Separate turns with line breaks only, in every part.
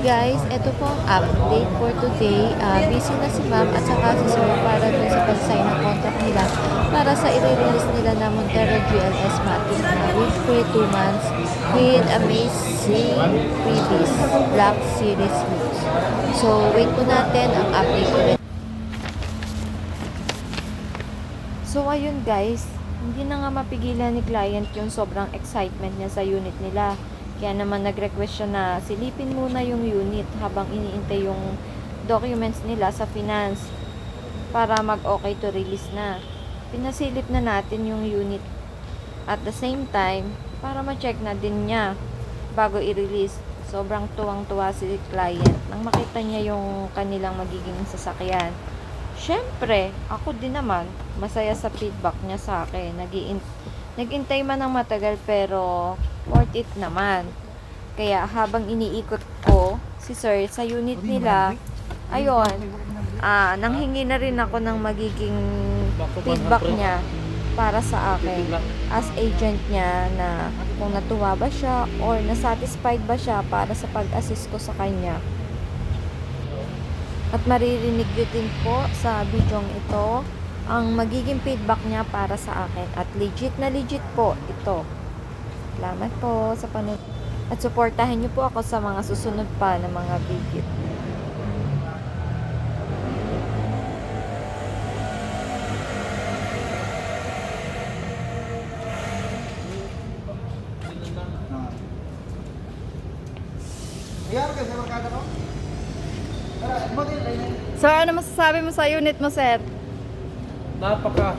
Guys, ito po ang update for today. Busy na si ma'am at saka si sir para dun sa pag-sign ng contract nila para sa i-release nila na Montero GLS Matic na with free 2 months with amazing freebies Black Series Mix. So, wait po natin ang update ulit. So, ayun guys, hindi na nga mapigilan ni client yung sobrang excitement niya sa unit nila. Kaya naman nag-request siya na silipin muna yung unit habang iniintay yung documents nila sa finance para mag-okay to release na. Pinasilip na natin yung unit at the same time para ma-check na din niya bago i-release. Sobrang tuwang-tuwa si client nang makita niya yung kanilang magiging sasakyan. Siyempre, ako din naman masaya sa feedback niya sa akin. Nag-intay man ng matagal pero worth it naman. Kaya habang iniikot ko si sir sa unit nila, ayun, nanghingi na rin ako ng magiging feedback niya para sa akin as agent niya na kung natuwa ba siya or nasatisfied ba siya para sa pag-assist ko sa kanya. At maririnig nyo din po sa videong ito ang magiging feedback niya para sa akin. At legit na legit po ito. Salamat po sa panonood. At suportahan niyo po ako sa mga susunod pa na mga video.
Sir, ano masasabi mo sa unit mo, sir?
Napaka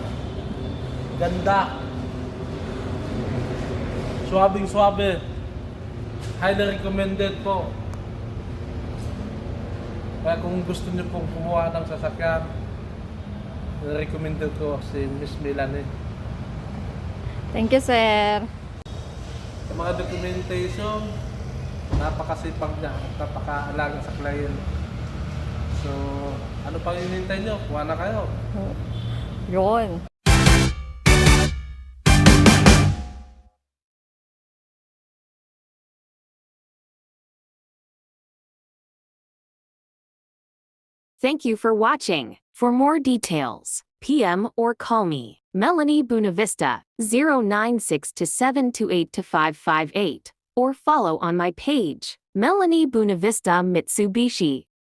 ganda. Swabing swabe. Highly recommended po. Kaya kung gusto niyo pong kumuha ng sasakyan, recommended ko si Miss Melanie.
Thank you, sir.
Sa mga documentation, napakasipag niya, napakaalaga sa client. So, ano pang hinihintay niyo? Kuha na kayo.
Yun.
Thank you for watching. For more details, PM or call me, Melanie Bunavista, 09627282558, or follow on my page, Melanie Bunavista Mitsubishi.